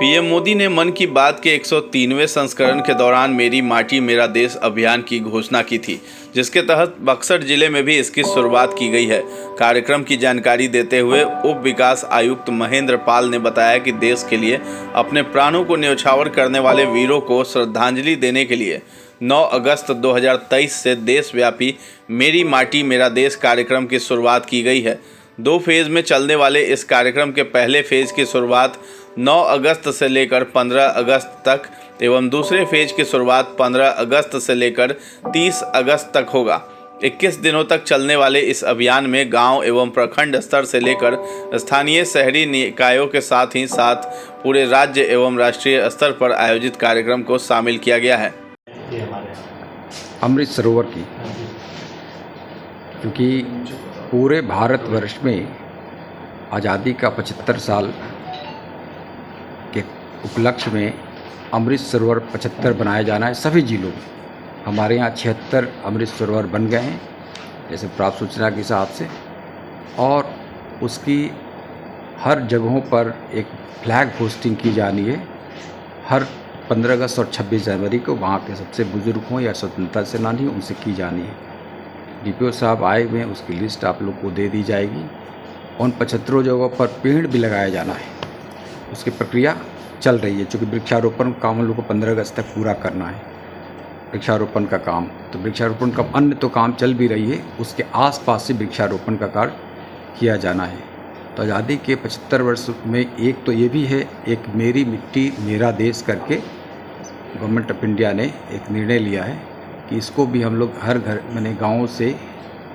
PM Modi ने मन की बात के 103वें संस्करण के दौरान मेरी माटी मेरा देश अभियान की घोषणा की थी, जिसके तहत बक्सर जिले में भी इसकी शुरुआत की गई है। कार्यक्रम की जानकारी देते हुए उप विकास आयुक्त महेंद्र पाल ने बताया कि देश के लिए अपने प्राणों को न्यौछावर करने वाले वीरों को श्रद्धांजलि देने के लिए 9 अगस्त 2023 से देशव्यापी मेरी माटी मेरा देश कार्यक्रम की शुरुआत की गई है। 2 फेज में चलने वाले इस कार्यक्रम के पहले फेज की शुरुआत 9 अगस्त से लेकर 15 अगस्त तक एवं दूसरे फेज की शुरुआत 15 अगस्त से लेकर 30 अगस्त तक होगा। 21 दिनों तक चलने वाले इस अभियान में गांव एवं प्रखंड स्तर से लेकर स्थानीय शहरी निकायों के साथ ही साथ पूरे राज्य एवं राष्ट्रीय स्तर पर आयोजित कार्यक्रम को शामिल किया गया है। अमृत सरोवर की, क्योंकि पूरे भारतवर्ष में आज़ादी का 75 साल के उपलक्ष्य में अमृत सरोवर 75 बनाया जाना है सभी जिलों में। हमारे यहाँ 76 अमृत सरोवर बन गए हैं जैसे प्राप्त सूचना के हिसाब से, और उसकी हर जगहों पर एक फ्लैग होस्टिंग की जानी है। हर 15 अगस्त और 26 जनवरी को वहाँ के सबसे बुजुर्ग हों या स्वतंत्रता सेनानी हों उनसे की जानी है। डीपीओ साहब आए हुए हैं, उसकी लिस्ट आप लोग को दे दी जाएगी। उन 75 जगहों पर पेड़ भी लगाया जाना है, उसकी प्रक्रिया चल रही है। चूँकि वृक्षारोपण काम हम लोग को 15 अगस्त तक पूरा करना है, वृक्षारोपण का काम। तो वृक्षारोपण का अन्य तो काम चल भी रही है, उसके आसपास से वृक्षारोपण का कार्य किया जाना है। तो आज़ादी के 75 वर्ष में एक तो ये भी है, एक मेरी मिट्टी मेरा देश करके गवर्नमेंट ऑफ इंडिया ने एक निर्णय लिया है कि इसको भी हम लोग हर घर मैंने गाँव से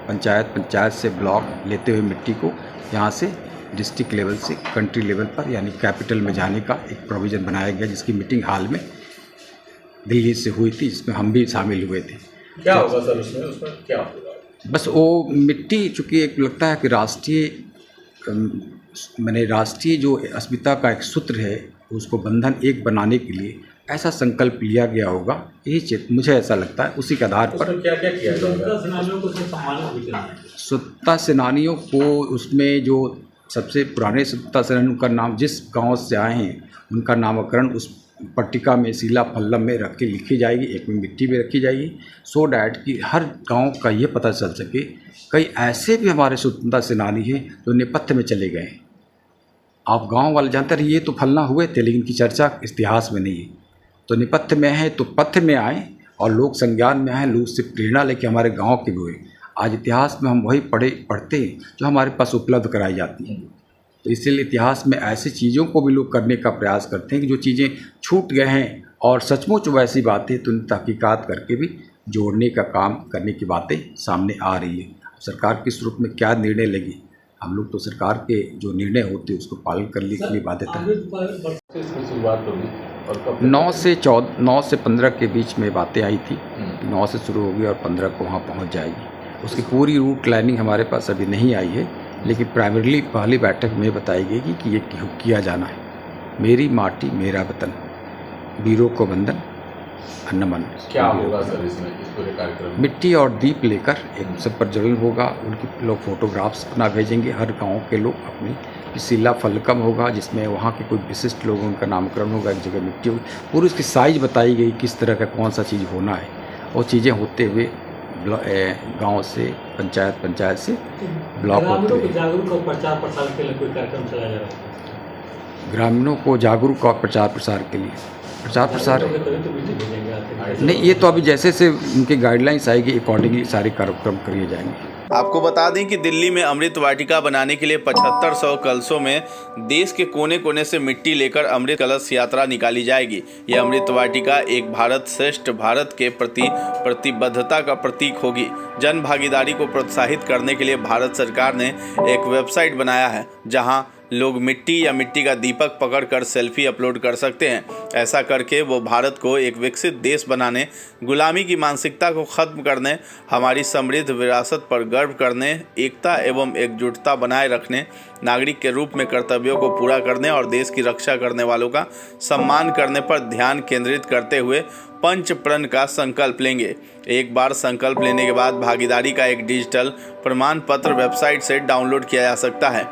पंचायत से ब्लॉक लेते हुए मिट्टी को यहाँ से डिस्ट्रिक्ट लेवल से कंट्री लेवल पर यानी कैपिटल में जाने का एक प्रोविज़न बनाया गया, जिसकी मीटिंग हाल में दिल्ली से हुई थी, जिसमें हम भी शामिल हुए थे। क्या होगा सर उसमें क्या होगा? बस वो मिट्टी चूँकि एक लगता है कि राष्ट्रीय जो अस्मिता का एक सूत्र है उसको बंधन एक बनाने के लिए ऐसा संकल्प लिया गया होगा, यही मुझे ऐसा लगता है। उसी के आधार पर क्या क्या किया जाएगा? स्वतंत्रता सेनानियों को उसमें जो सबसे पुराने स्वतंत्रता सेनानियों का नाम जिस गांव से आए हैं उनका नामकरण उस पट्टिका में शिला फल्लम में रख के लिखी जाएगी, एक में मिट्टी में रखी जाएगी, सो डैट कि हर गांव का ये पता चल सके। कई ऐसे भी हमारे स्वतंत्रता सेनानी हैं जो नेपथ्य में चले गए। आप गांव वाले जानते रहे ये तो फलना हुए थे, लेकिन इनकी चर्चा इतिहास में नहीं है। तो नेपथ्य में है तो पथ्य में आए और लोक संज्ञान में आए, लोग से प्रेरणा लेके हमारे गांव के भी हुए। आज इतिहास में हम वही पढ़ते हैं जो हमारे पास उपलब्ध कराई जाती हैं। तो इसलिए इतिहास में ऐसी चीज़ों को भी लोग करने का प्रयास करते हैं कि जो चीज़ें छूट गए हैं और सचमुच वैसी बातें तो उन तहकीकात करके भी जोड़ने का काम करने की बातें सामने आ रही है। सरकार किस रूप में क्या निर्णय लेगी, हम लोग तो सरकार के जो निर्णय होते हैं उसको पालन करने के लिए बाध्यता है। 9 से 15 के बीच में बातें आई थी, 9 से शुरू होगी और 15 को वहाँ पहुँच जाएगी। उसकी पूरी रूट प्लानिंग हमारे पास अभी नहीं आई है, लेकिन प्राइमरीली पहली बैठक में बताई गई कि ये किया जाना है। मेरी माटी मेरा वतन, वीरों को वंदन, नमन। क्या होगा सर इसमें इस पूरे कार्यक्रम? मिट्टी और दीप लेकर एक सब पर जलन होगा, उनकी लोग फोटोग्राफ्स अपना भेजेंगे, हर गांव के लोग अपनी शिला फलकम होगा जिसमें वहाँ के कोई विशिष्ट लोग उनका नामकरण होगा, एक जगह मिट्टी होगी, पूरी उसकी साइज बताई गई किस तरह का कौन सा चीज़ होना है। वो चीज़ें होते हुए गांव से पंचायत से ब्लॉक होते हुए ग्रामीणों को जागरूक और प्रचार प्रसार के लिए नहीं, ये तो अभी जैसे से उनकी गाइडलाइंस आएगी अकॉर्डिंगली सारे कार्यक्रम किए जाएंगे। आपको बता दें कि दिल्ली में अमृत वाटिका बनाने के लिए 7500 कलशों में देश के कोने कोने से मिट्टी लेकर अमृत कलश यात्रा निकाली जाएगी। यह अमृत वाटिका एक भारत श्रेष्ठ भारत के प्रति प्रतिबद्धता का प्रतीक होगी। जन भागीदारी को प्रोत्साहित करने के लिए भारत सरकार ने एक वेबसाइट बनाया है जहां लोग मिट्टी या मिट्टी का दीपक पकड़कर सेल्फी अपलोड कर सकते हैं। ऐसा करके वो भारत को एक विकसित देश बनाने, गुलामी की मानसिकता को खत्म करने, हमारी समृद्ध विरासत पर गर्व करने, एकता एवं एकजुटता बनाए रखने, नागरिक के रूप में कर्तव्यों को पूरा करने और देश की रक्षा करने वालों का सम्मान करने पर ध्यान केंद्रित करते हुए पंच प्रण का संकल्प लेंगे। एक बार संकल्प लेने के बाद भागीदारी का एक डिजिटल प्रमाण पत्र वेबसाइट से डाउनलोड किया जा सकता है।